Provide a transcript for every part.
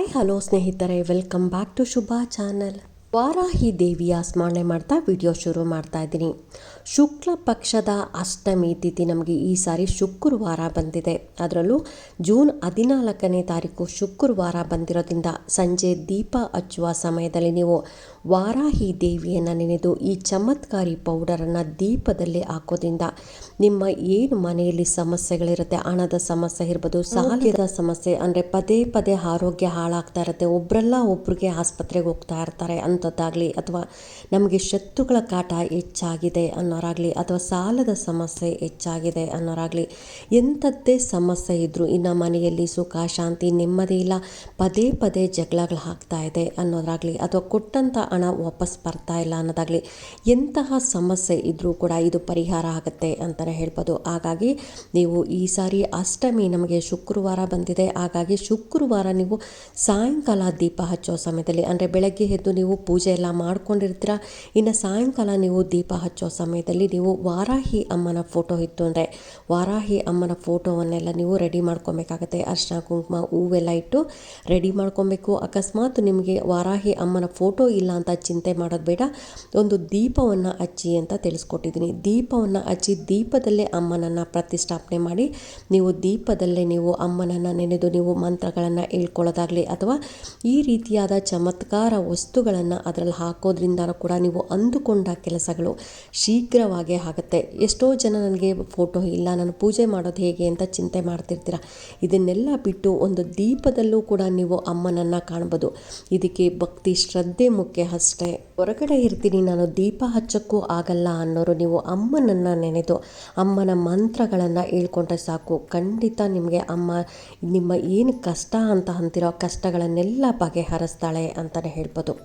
Hi hello ಸ್ನೇಹಿತರೆ, welcome back to Shubha channel. Varahi ದೇವಿಯ ಸ್ಮರಣೆ ಮಾಡ್ತಾ ವಿಡಿಯೋ ಶುರು ಮಾಡ್ತಾ ಇದ್ದೀನಿ. ಶುಕ್ಲ ಪಕ್ಷದ ಅಷ್ಟಮಿ ತಿಥಿ ನಮಗೆ ಈ ಸಾರಿ ಶುಕ್ರವಾರ ಬಂದಿದೆ. ಅದರಲ್ಲೂ ಜೂನ್ 14ನೇ ತಾರೀಕು ಶುಕ್ರವಾರ ಬಂದಿರೋದ್ರಿಂದ ಸಂಜೆ ದೀಪ ಹಚ್ಚುವ ಸಮಯದಲ್ಲಿ ನೀವು ವಾರಾಹಿ ದೇವಿಯನ್ನು ನೆನೆದು ಈ ಚಮತ್ಕಾರಿ ಪೌಡರನ್ನು ದೀಪದಲ್ಲಿ ಹಾಕೋದ್ರಿಂದ ನಿಮ್ಮ ಏನು ಮನೆಯಲ್ಲಿ ಸಮಸ್ಯೆಗಳಿರುತ್ತೆ, ಹಣದ ಸಮಸ್ಯೆ ಇರ್ಬೋದು, ಸಾಲದ ಸಮಸ್ಯೆ ಅಂದರೆ ಪದೇ ಪದೇ ಆರೋಗ್ಯ ಹಾಳಾಗ್ತಾ ಇರುತ್ತೆ, ಒಬ್ಬರಲ್ಲ ಒಬ್ರಿಗೆ ಆಸ್ಪತ್ರೆಗೆ ಹೋಗ್ತಾ ಇರ್ತಾರೆ ಅಂಥದ್ದಾಗಲಿ, ಅಥವಾ ನಮಗೆ ಶತ್ರುಗಳ ಕಾಟ ಹೆಚ್ಚಾಗಿದೆ ಅನ್ನೋರಾಗಲಿ, ಅಥವಾ ಸಾಲದ ಸಮಸ್ಯೆ ಹೆಚ್ಚಾಗಿದೆ ಅನ್ನೋರಾಗಲಿ, ಎಂಥದ್ದೇ ಸಮಸ್ಯೆ ಇದ್ದರೂ ಇನ್ನು ಮನೆಯಲ್ಲಿ ಸುಖ ಶಾಂತಿ ನೆಮ್ಮದಿ ಇಲ್ಲ, ಪದೇ ಪದೇ ಜಗಳಗಳು ಆಗ್ತಾ ಇದೆ ಅನ್ನೋದಾಗಲಿ, ಅಥವಾ ಕೊಟ್ಟಂಥ ಹಣ ವಾಪಸ್ ಬರ್ತಾ ಇಲ್ಲ ಅನ್ನೋದಾಗಲಿ, ಎಂತಹ ಸಮಸ್ಯೆ ಇದ್ದರೂ ಕೂಡ ಇದು ಪರಿಹಾರ ಆಗುತ್ತೆ ಅಂತಲೇ ಹೇಳ್ಬೋದು. ಹಾಗಾಗಿ ನೀವು ಈ ಸಾರಿ ಅಷ್ಟಮಿ ನಮಗೆ ಶುಕ್ರವಾರ ಬಂದಿದೆ. ಹಾಗಾಗಿ ಶುಕ್ರವಾರ ನೀವು ಸಾಯಂಕಾಲ ದೀಪ ಹಚ್ಚೋ ಸಮಯದಲ್ಲಿ, ಅಂದರೆ ಬೆಳಗ್ಗೆ ಎದ್ದು ನೀವು ಪೂಜೆ ಎಲ್ಲ ಮಾಡ್ಕೊಂಡಿರ್ತೀರ, ಇನ್ನು ಸಾಯಂಕಾಲ ನೀವು ದೀಪ ಹಚ್ಚೋ ಸಮಯದಲ್ಲಿ ನೀವು ವಾರಾಹಿ ಅಮ್ಮನ ಫೋಟೋ ಇತ್ತು ಅಂದರೆ ವಾರಾಹಿ ಅಮ್ಮನ ಫೋಟೋವನ್ನೆಲ್ಲ ನೀವು ರೆಡಿ ಮಾಡ್ಕೊಬೇಕಾಗತ್ತೆ. ಅರ್ಶಿನ ಕುಂಕುಮ ಹೂವೆಲ್ಲ ಇಟ್ಟು ರೆಡಿ ಮಾಡ್ಕೊಬೇಕು. ಅಕಸ್ಮಾತ್ ನಿಮಗೆ ವಾರಾಹಿ ಅಮ್ಮನ ಫೋಟೋ ಇಲ್ಲ ಅಂತ ಚಿಂತೆ ಮಾಡೋದು ಬೇಡ, ಒಂದು ದೀಪವನ್ನು ಹಚ್ಚಿ ಅಂತ ತಿಳಿಸ್ಕೊಟ್ಟಿದ್ದೀನಿ. ದೀಪವನ್ನು ಹಚ್ಚಿ ದೀಪದಲ್ಲೇ ಅಮ್ಮನನ್ನು ಪ್ರತಿಷ್ಠಾಪನೆ ಮಾಡಿ ನೀವು ದೀಪದಲ್ಲೇ ನೀವು ಅಮ್ಮನನ್ನು ನೆನೆದು ನೀವು ಮಂತ್ರಗಳನ್ನು ಹೇಳ್ಕೊಳ್ಳೋದಾಗಲಿ, ಅಥವಾ ಈ ರೀತಿಯಾದ ಚಮತ್ಕಾರ ವಸ್ತುಗಳನ್ನು ಅದರಲ್ಲಿ ಹಾಕೋದ್ರಿಂದ ಕೂಡ ನೀವು ಅಂದುಕೊಂಡ ಕೆಲಸಗಳು ಶೀಘ್ರವಾಗಿ ಆಗುತ್ತೆ. ಎಷ್ಟೋ ಜನ ನನಗೆ ಫೋಟೋ ಇಲ್ಲ, ನಾನು ಪೂಜೆ ಮಾಡೋದು ಹೇಗೆ ಅಂತ ಚಿಂತೆ ಮಾಡ್ತಿರ್ತೀರ. ಇದನ್ನೆಲ್ಲ ಬಿಟ್ಟು ಒಂದು ದೀಪದಲ್ಲೂ ಕೂಡ ನೀವು ಅಮ್ಮನನ್ನು ಕಾಣ್ಬೋದು. ಇದಕ್ಕೆ ಭಕ್ತಿ ಶ್ರದ್ಧೆ ಮುಖ್ಯ ಅಷ್ಟೇ. ಹೊರಗಡೆ ಇರ್ತೀನಿ, ನಾನು ದೀಪ ಹಚ್ಚೋಕ್ಕೂ ಆಗಲ್ಲ ಅನ್ನೋರು ನೀವು ಅಮ್ಮನನ್ನು ನೆನೆದು ಅಮ್ಮನ ಮಂತ್ರಗಳನ್ನು ಹೇಳ್ಕೊಂಡ್ರೆ ಸಾಕು, ಖಂಡಿತ ನಿಮಗೆ ಅಮ್ಮ ನಿಮ್ಮ ಏನು ಕಷ್ಟ ಅಂತ ಅಂತಿರೋ ಕಷ್ಟಗಳನ್ನೆಲ್ಲ ಬಗೆಹರಿಸ್ತಾಳೆ ಅಂತಲೇ ಹೇಳ್ಬೋದು.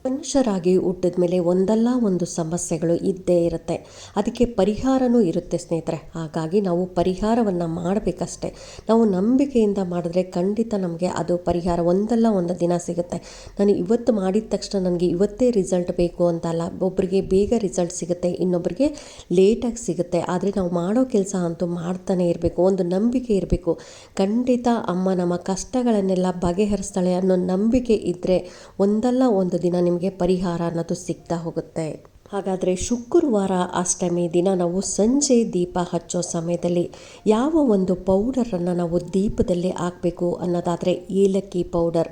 ಮನುಷ್ಯರಾಗಿ ಹುಟ್ಟಿದ ಮೇಲೆ ಒಂದಲ್ಲ ಒಂದು ಸಮಸ್ಯೆಗಳು ಇದ್ದೇ ಇರುತ್ತೆ, ಅದಕ್ಕೆ ಪರಿಹಾರನೂ ಇರುತ್ತೆ ಸ್ನೇಹಿತರೆ. ಹಾಗಾಗಿ ನಾವು ಪರಿಹಾರವನ್ನು ಮಾಡಬೇಕಷ್ಟೆ. ನಾವು ನಂಬಿಕೆಯಿಂದ ಮಾಡಿದ್ರೆ ಖಂಡಿತ ನಮಗೆ ಅದು ಪರಿಹಾರ ಒಂದಲ್ಲ ಒಂದು ದಿನ ಸಿಗುತ್ತೆ. ನಾನು ಇವತ್ತು ಮಾಡಿದ ತಕ್ಷಣ ನನಗೆ ಇವತ್ತೇ ರಿಸಲ್ಟ್ ಬೇಕು ಅಂತಲ್ಲ, ಒಬ್ಬರಿಗೆ ಬೇಗ ರಿಸಲ್ಟ್ ಸಿಗುತ್ತೆ, ಇನ್ನೊಬ್ಬರಿಗೆ ಲೇಟಾಗಿ ಸಿಗುತ್ತೆ. ಆದರೆ ನಾವು ಮಾಡೋ ಕೆಲಸ ಅಂತೂ ಮಾಡ್ತಾನೆ ಇರಬೇಕು, ಒಂದು ನಂಬಿಕೆ ಇರಬೇಕು. ಖಂಡಿತ ಅಮ್ಮ ನಮ್ಮ ಕಷ್ಟಗಳನ್ನೆಲ್ಲ ಬಗೆಹರಿಸ್ತಾಳೆ ಅನ್ನೋ ನಂಬಿಕೆ ಇದ್ದರೆ ಒಂದಲ್ಲ ಒಂದು ದಿನ ನಿಮಗೆ ಪರಿಹಾರ ಅನ್ನೋದು ಸಿಗ್ತಾ ಹೋಗುತ್ತೆ. ಹಾಗಾದರೆ ಶುಕ್ರವಾರ ಅಷ್ಟಮಿ ದಿನ ನಾವು ಸಂಜೆ ದೀಪ ಹಚ್ಚೋ ಸಮಯದಲ್ಲಿ ಯಾವ ಒಂದು ಪೌಡರನ್ನು ನಾವು ದೀಪದಲ್ಲಿ ಹಾಕಬೇಕು ಅನ್ನೋದಾದರೆ ಏಲಕ್ಕಿ ಪೌಡರ್.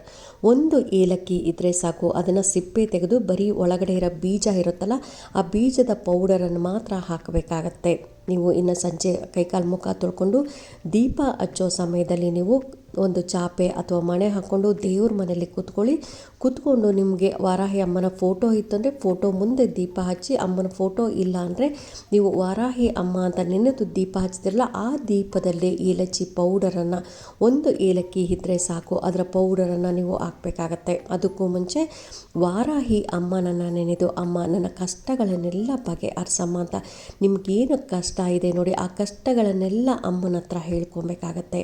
ಒಂದು ಏಲಕ್ಕಿ ಇದ್ದರೆ ಸಾಕು, ಅದನ್ನು ಸಿಪ್ಪೆ ತೆಗೆದು ಬರೀ ಒಳಗಡೆ ಇರೋ ಬೀಜ ಇರುತ್ತಲ್ಲ, ಆ ಬೀಜದ ಪೌಡರನ್ನು ಮಾತ್ರ ಹಾಕಬೇಕಾಗತ್ತೆ. ನೀವು ಇನ್ನು ಸಂಜೆ ಕೈಕಾಲು ಮುಖ ತೊಳ್ಕೊಂಡು ದೀಪ ಹಚ್ಚೋ ಸಮಯದಲ್ಲಿ ನೀವು ಒಂದು ಚಾಪೆ ಅಥವಾ ಮಣೆ ಹಾಕ್ಕೊಂಡು ದೇವ್ರ ಮನೆಯಲ್ಲಿ ಕೂತ್ಕೊಂಡು ನಿಮಗೆ ವಾರಾಹಿ ಅಮ್ಮನ ಫೋಟೋ ಇತ್ತಂದರೆ ಫೋಟೋ ಮುಂದೆ ದೀಪ ಹಚ್ಚಿ, ಅಮ್ಮನ ಫೋಟೋ ಇಲ್ಲ ಅಂದರೆ ನೀವು ವಾರಾಹಿ ಅಮ್ಮ ಅಂತ ನೆನೆದು ದೀಪ ಹಚ್ತಿರಲ್ಲ, ಆ ದೀಪದಲ್ಲಿ ಏಲಕ್ಕಿ ಪೌಡರನ್ನು, ಒಂದು ಏಲಕ್ಕಿ ಇದ್ದರೆ ಸಾಕು, ಅದರ ಪೌಡರನ್ನು ನೀವು ಹಾಕಬೇಕಾಗತ್ತೆ. ಅದಕ್ಕೂ ಮುಂಚೆ ವಾರಾಹಿ ಅಮ್ಮನನ್ನು ನೆನೆದು ಅಮ್ಮ ನನ್ನ ಕಷ್ಟಗಳನ್ನೆಲ್ಲ ಬಗೆಹರಿಸಮ್ಮ ಅಂತ, ನಿಮಗೇನು ಕಷ್ಟ ಇದೆ ನೋಡಿ ಆ ಕಷ್ಟಗಳನ್ನೆಲ್ಲ ಅಮ್ಮನ ಹತ್ರ ಹೇಳ್ಕೊಬೇಕಾಗತ್ತೆ.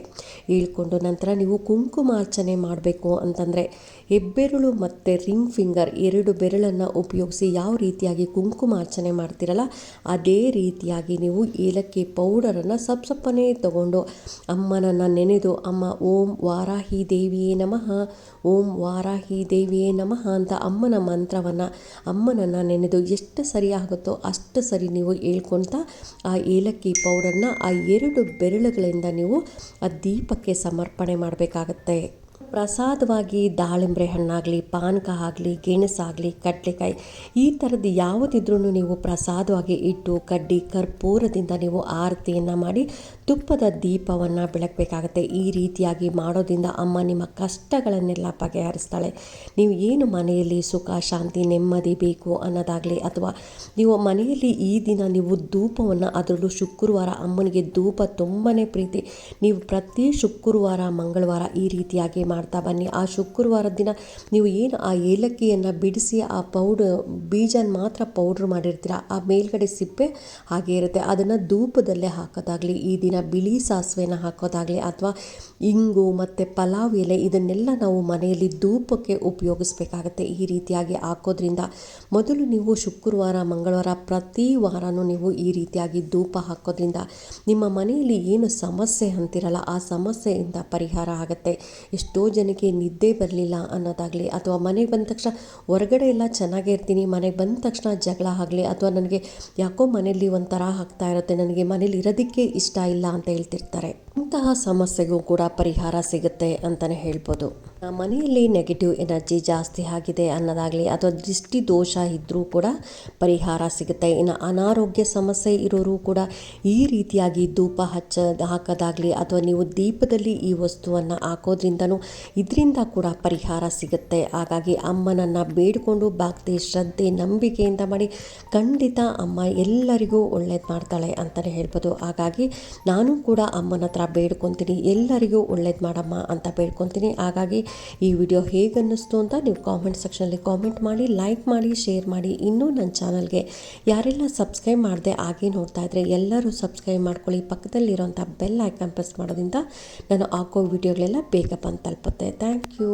ಹೇಳ್ಕೊಂಡು ನಂತರ ನೀವು ಕುಂಕುಮಾರ್ಚನೆ ಮಾಡಬೇಕು ಅಂತಂದರೆ ಹೆಬ್ಬೆರಳು ಮತ್ತು ರಿಂಗ್ ಫಿಂಗರ್ 2 ಬೆರಳನ್ನು ಉಪಯೋಗಿಸಿ ಯಾವ ರೀತಿಯಾಗಿ ಕುಂಕುಮಾರ್ಚನೆ ಮಾಡ್ತಿರಲ್ಲ ಅದೇ ರೀತಿಯಾಗಿ ನೀವು ಏಲಕ್ಕಿ ಪೌಡರನ್ನು ಸಪ್ಪನೆ ತಗೊಂಡು ಅಮ್ಮನನ್ನು ನೆನೆದು ಅಮ್ಮ ಓಂ ವಾರಾಹಿ ದೇವಿಯೇ ನಮಃ, ಓಂ ವಾರಾಹಿ ದೇವಿಯೇ ನಮಃ ಅಂತ ಅಮ್ಮನ ಮಂತ್ರವನ್ನು ಅಮ್ಮನನ್ನು ನೆನೆದು ಎಷ್ಟು ಸರಿ ಆಗುತ್ತೋ ಅಷ್ಟು ಸರಿ ನೀವು ಹೇಳ್ಕೊಳ್ತಾ ಆ ಏಲಕ್ಕಿ ಪೌಡರ್ನ ಆ 2 ಬೆರಳುಗಳಿಂದ ನೀವು ಆ ದೀಪಕ್ಕೆ ಸಮರ್ಪಣೆ ಮಾಡಬೇಕಾಗತ್ತೆ. ಪ್ರಸಾದವಾಗಿ ದಾಳಿಂಬೆ ಹಣ್ಣಾಗಲಿ, ಪಾನಕ ಆಗಲಿ, ಗೆಣಸಾಗಲಿ, ಕಡಲೆಕಾಯಿ ಈ ಥರದ್ದು ಯಾವುದಿದ್ರೂ ನೀವು ಪ್ರಸಾದವಾಗಿ ಇಟ್ಟು ಕಡ್ಡಿ ಕರ್ಪೂರದಿಂದ ನೀವು ಆರತಿಯನ್ನು ಮಾಡಿ ತುಪ್ಪದ ದೀಪವನ್ನು ಬೆಳಗಬೇಕಾಗತ್ತೆ. ಈ ರೀತಿಯಾಗಿ ಮಾಡೋದ್ರಿಂದ ಅಮ್ಮ ನಿಮ್ಮ ಕಷ್ಟಗಳನ್ನೆಲ್ಲ ಬಗೆಹರಿಸ್ತಾಳೆ. ನೀವು ಏನು ಮನೆಯಲ್ಲಿ ಸುಖ ಶಾಂತಿ ನೆಮ್ಮದಿ ಬೇಕು ಅನ್ನೋದಾಗಲಿ, ಅಥವಾ ನೀವು ಮನೆಯಲ್ಲಿ ಈ ದಿನ ನೀವು ಧೂಪವನ್ನು, ಅದರಲ್ಲೂ ಶುಕ್ರವಾರ ಅಮ್ಮನಿಗೆ ಧೂಪ ತುಂಬಾ ಪ್ರೀತಿ, ನೀವು ಪ್ರತಿ ಶುಕ್ರವಾರ ಮಂಗಳವಾರ ಈ ರೀತಿಯಾಗಿ ಮಾಡ್ತಾ ಬನ್ನಿ. ಆ ಶುಕ್ರವಾರದ ದಿನ ನೀವು ಏನು ಆ ಏಲಕ್ಕಿಯನ್ನು ಬಿಡಿಸಿ ಆ ಬೀಜನ ಮಾತ್ರ ಪೌಡ್ರ್ ಮಾಡಿರ್ತೀರ, ಆ ಮೇಲ್ಗಡೆ ಸಿಪ್ಪೆ ಹಾಗೆ ಇರುತ್ತೆ, ಅದನ್ನು ಧೂಪದಲ್ಲೇ ಹಾಕೋದಾಗಲಿ ಈ ದಿನ ದಿನ ಬಿಳಿ ಸಾಸಿವೆನ ಹಾಕೋದಾಗಲಿ ಅಥವಾ ಇಂಗು ಮತ್ತು ಪಲಾವ್ ಎಲೆ ಇದನ್ನೆಲ್ಲ ನಾವು ಮನೆಯಲ್ಲಿ ಧೂಪಕ್ಕೆ ಉಪಯೋಗಿಸ್ಬೇಕಾಗತ್ತೆ. ಈ ರೀತಿಯಾಗಿ ಹಾಕೋದ್ರಿಂದ ಮೊದಲು ನೀವು ಶುಕ್ರವಾರ ಮಂಗಳವಾರ ಪ್ರತಿ ವಾರನೂ ನೀವು ಈ ರೀತಿಯಾಗಿ ಧೂಪ ಹಾಕೋದ್ರಿಂದ ನಿಮ್ಮ ಮನೆಯಲ್ಲಿ ಏನು ಸಮಸ್ಯೆ ಅಂತಿರಲ್ಲ ಆ ಸಮಸ್ಯೆಯಿಂದ ಪರಿಹಾರ ಆಗುತ್ತೆ. ಎಷ್ಟೋ ಜನಕ್ಕೆ ನಿದ್ದೆ ಬರಲಿಲ್ಲ ಅನ್ನೋದಾಗಲಿ ಅಥವಾ ಮನೆಗೆ ಬಂದ ತಕ್ಷಣ ಹೊರಗಡೆ ಎಲ್ಲ ಚೆನ್ನಾಗೇ ಇರ್ತೀನಿ, ಮನೆಗೆ ಬಂದ ತಕ್ಷಣ ಜಗಳ ಆಗಲಿ ಅಥವಾ ನನಗೆ ಯಾಕೋ ಮನೆಯಲ್ಲಿ ಒಂಥರ ಆಗ್ತಾ ಇರುತ್ತೆ, ನನಗೆ ಮನೇಲಿ ಇರೋದಕ್ಕೆ ಇಷ್ಟ ಇಲ್ಲ ಅಂತ ಹೇಳ್ತಿರ್ತಾರೆ. ಇಂತಹ ಸಮಸ್ಯೆಗೂ ಕೂಡ ಪರಿಹಾರ ಸಿಗುತ್ತೆ ಅಂತಲೇ ಹೇಳ್ಬೋದು. ಮನೆಯಲ್ಲಿ ನೆಗೆಟಿವ್ ಎನರ್ಜಿ ಜಾಸ್ತಿ ಆಗಿದೆ ಅನ್ನೋದಾಗಲಿ ಅಥವಾ ದೃಷ್ಟಿ ದೋಷ ಇದ್ದರೂ ಕೂಡ ಪರಿಹಾರ ಸಿಗುತ್ತೆ. ಇನ್ನು ಅನಾರೋಗ್ಯ ಸಮಸ್ಯೆ ಇರೋರು ಕೂಡ ಈ ರೀತಿಯಾಗಿ ಧೂಪ ಹಾಕೋದಾಗಲಿ ಅಥವಾ ನೀವು ದೀಪದಲ್ಲಿ ಈ ವಸ್ತುವನ್ನು ಹಾಕೋದ್ರಿಂದನೂ ಇದರಿಂದ ಕೂಡ ಪರಿಹಾರ ಸಿಗುತ್ತೆ. ಹಾಗಾಗಿ ಅಮ್ಮನನ್ನು ಬೇಡಿಕೊಂಡು ಭಕ್ತಿ ಶ್ರದ್ಧೆ ನಂಬಿಕೆಯಿಂದ ಮಾಡಿ ಖಂಡಿತ ಅಮ್ಮ ಎಲ್ಲರಿಗೂ ಒಳ್ಳೇದು ಮಾಡ್ತಾಳೆ ಅಂತಲೇ ಹೇಳ್ಬೋದು. ಹಾಗಾಗಿ ನಾನು ಕೂಡ ಅಮ್ಮನ ಹತ್ರ ಬೇಡ್ಕೊತೀನಿ, ಎಲ್ಲರಿಗೂ ಒಳ್ಳೇದು ಮಾಡಮ್ಮ ಅಂತ ಬೇಡ್ಕೊತೀನಿ. ಹಾಗಾಗಿ ಈ ವಿಡಿಯೋ ಹೇಗೆ ಅನ್ನಿಸ್ತು ಅಂತ ನೀವು ಕಾಮೆಂಟ್ ಸೆಕ್ಷನಲ್ಲಿ ಕಾಮೆಂಟ್ ಮಾಡಿ, ಲೈಕ್ ಮಾಡಿ, ಶೇರ್ ಮಾಡಿ. ಇನ್ನೂ ನನ್ನ ಚಾನಲ್ಗೆ ಯಾರೆಲ್ಲ ಸಬ್ಸ್ಕ್ರೈಬ್ ಮಾಡದೆ ಹಾಗೆ ನೋಡ್ತಾ ಇದ್ದರೆ ಎಲ್ಲರೂ ಸಬ್ಸ್ಕ್ರೈಬ್ ಮಾಡ್ಕೊಳ್ಳಿ. ಪಕ್ಕದಲ್ಲಿರೋಂಥ ಬೆಲ್ ಐಕಾನ್ ಪ್ರೆಸ್ ಮಾಡೋದ್ರಿಂದ ನಾನು ಹಾಕೋ ವಿಡಿಯೋಗಳೆಲ್ಲ ಬೇಗ ಬಂದು ತಲುಪುತ್ತೆ. Thank you.